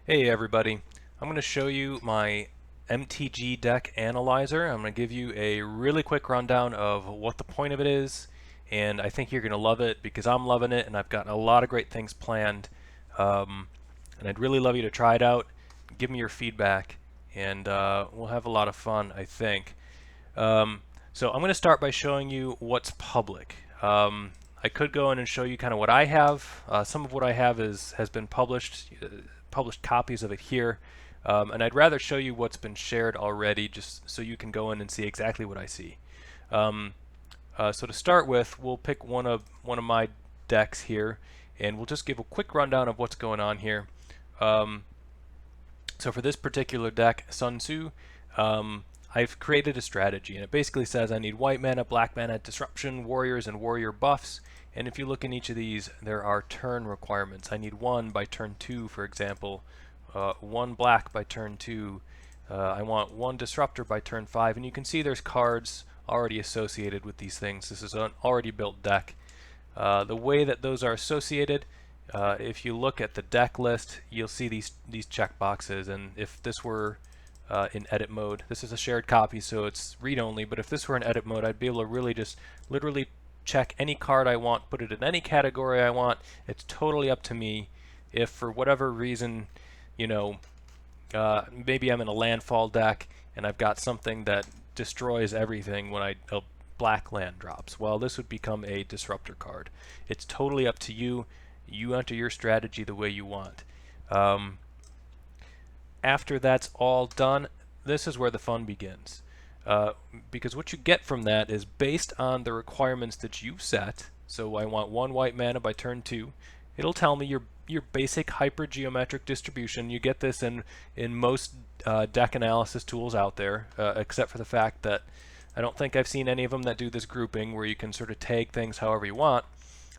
Hey everybody, I'm going to show you my MTG Deck Analyzer. I'm going to give you a really quick rundown of what the point of it is, and I think you're going to love it because I'm loving it and I've got a lot of great things planned. And I'd really love you to try it out, give me your feedback, and we'll have a lot of fun, I think. Um, so I'm going to start by showing you what's public. I could go in and show you kind of what I have. Some of what I have has been published copies of it here, and I'd rather show you what's been shared already, just so you can go in and see exactly what I see. Um, so to start with, we'll pick one of my decks here, and we'll just give a quick rundown of what's going on here. Um, so for this particular deck, Sun Tzu, I've created a strategy, and it basically says I need white mana, black mana, disruption, warriors, and warrior buffs. And if you look in each of these, there are turn requirements. I need one by turn 2, for example, one black by turn 2. I want one disruptor by turn 5, and you can see there's cards already associated with these things. This is an already built deck. The way that those are associated, if you look at the deck list, you'll see these check boxes, and if this were in edit mode, this is a shared copy, so it's read-only, but if this were in edit mode, I'd be able to really just literally check any card I want, put it in any category I want. It's totally up to me. If for whatever reason, you know, maybe I'm in a landfall deck and I've got something that destroys everything when a black land drops. Well, this would become a disruptor card. It's totally up to you. You enter your strategy the way you want. After that's all done, this is where the fun begins. Because what you get from that is based on the requirements that you've set. So I want one white mana by turn 2. It'll tell me your basic hypergeometric distribution. You get this in most deck analysis tools out there, except for the fact that I don't think I've seen any of them that do this grouping where you can sort of tag things however you want.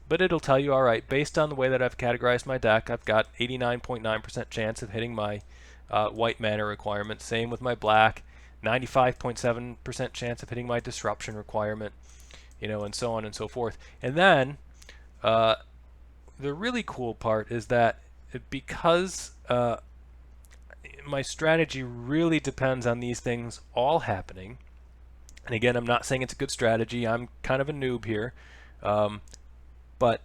But it'll tell you, all right, based on the way that I've categorized my deck, I've got 89.9% chance of hitting my white mana requirement. Same with my black, 95.7% chance of hitting my disruption requirement, and so on and so forth. And then the really cool part is that because my strategy really depends on these things all happening, and again, I'm not saying it's a good strategy. I'm kind of a noob here. But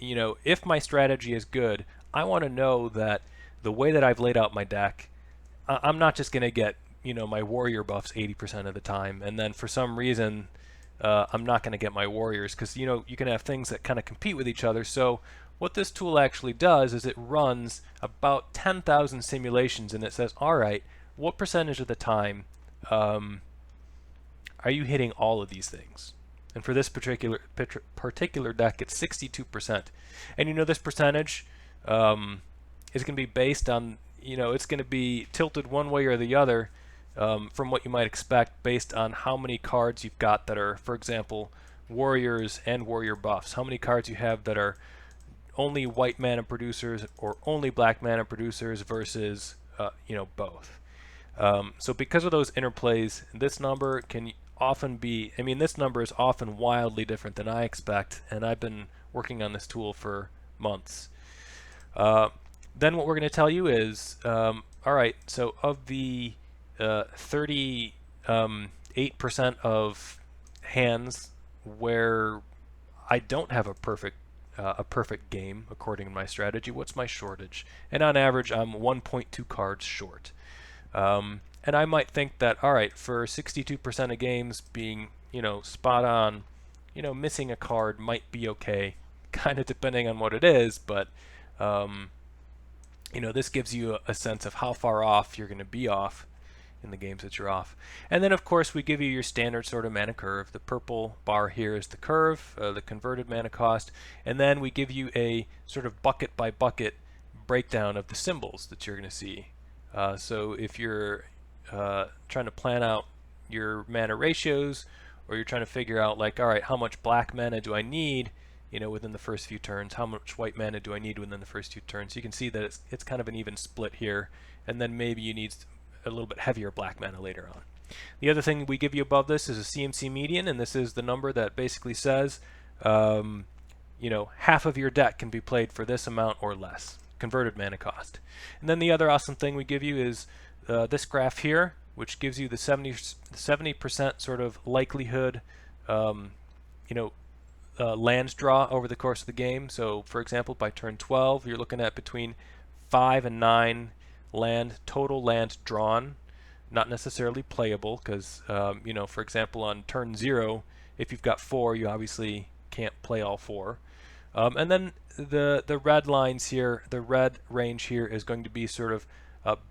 if my strategy is good, I want to know that the way that I've laid out my deck, I'm not just going to get my warrior buffs 80% of the time, and then for some reason I'm not going to get my warriors, because you can have things that kind of compete with each other. So what this tool actually does is it runs about 10,000 simulations, and it says, all right, what percentage of the time are you hitting all of these things? And for this particular deck, it's 62%. And this percentage is going to be based on, it's going to be tilted one way or the other from what you might expect based on how many cards you've got that are, for example, warriors and warrior buffs. How many cards you have that are only white mana producers or only black mana producers versus, both. So because of those interplays, this number can often be, this number is often wildly different than I expect, and I've been working on this tool for months. Then what we're going to tell you is, all right, so of the 38% of hands where I don't have a perfect game according to my strategy, what's my shortage? And on average, I'm 1.2 cards short. And I might think that, all right, for 62% of games being, spot on, missing a card might be okay, kind of depending on what it is, but, this gives you a sense of how far off you're going to be off in the games that you're off. And then, of course, we give you your standard sort of mana curve. The purple bar here is the curve, the converted mana cost, and then we give you a sort of bucket by bucket breakdown of the symbols that you're going to see. So if you're trying to plan out your mana ratios, or you're trying to figure out, like, all right, how much black mana do I need, within the first few turns, how much white mana do I need within the first few turns, you can see that it's kind of an even split here, and then maybe you need a little bit heavier black mana later on. The other thing we give you above this is a CMC median, and this is the number that basically says, half of your deck can be played for this amount or less. converted mana cost. And then the other awesome thing we give you is this graph here, which gives you the 70% sort of likelihood, you know, land draw over the course of the game. So, for example, by turn 12, you're looking at between 5 and 9 total land drawn, not necessarily playable, because you know, for example, on turn 0, if you've got 4, you obviously can't play all 4. And then the red lines here, the red range here is going to be sort of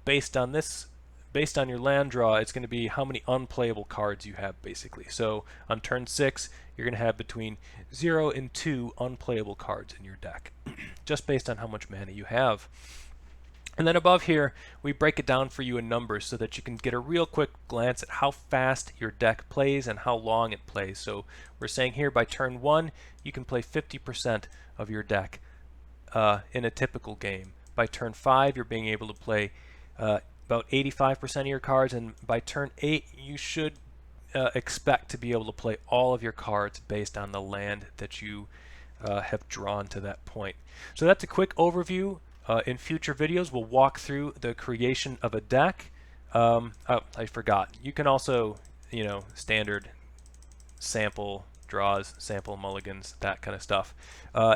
based on this, based on your land draw. It's going to be how many unplayable cards you have, basically. So on turn 6, you're going to have between 0 and 2 unplayable cards in your deck, just based on how much mana you have. And then above here, we break it down for you in numbers so that you can get a real quick glance at how fast your deck plays and how long it plays. So we're saying here by turn 1, you can play 50% of your deck in a typical game. By turn 5, you're being able to play about 85% of your cards, and by turn 8, you should expect to be able to play all of your cards based on the land that you have drawn to that point. So that's a quick overview. In future videos, we'll walk through the creation of a deck. Oh, I forgot. You can also, you know, standard sample draws, sample mulligans, that kind of stuff.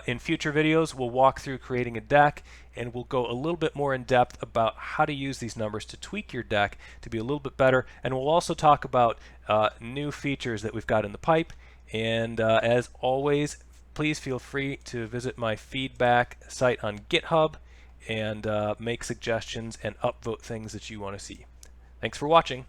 In future videos, we'll walk through creating a deck, and we'll go a little bit more in depth about how to use these numbers to tweak your deck to be a little bit better. And we'll also talk about new features that we've got in the pipe. And as always, please feel free to visit my feedback site on GitHub and make suggestions and upvote things that you want to see. Thanks for watching.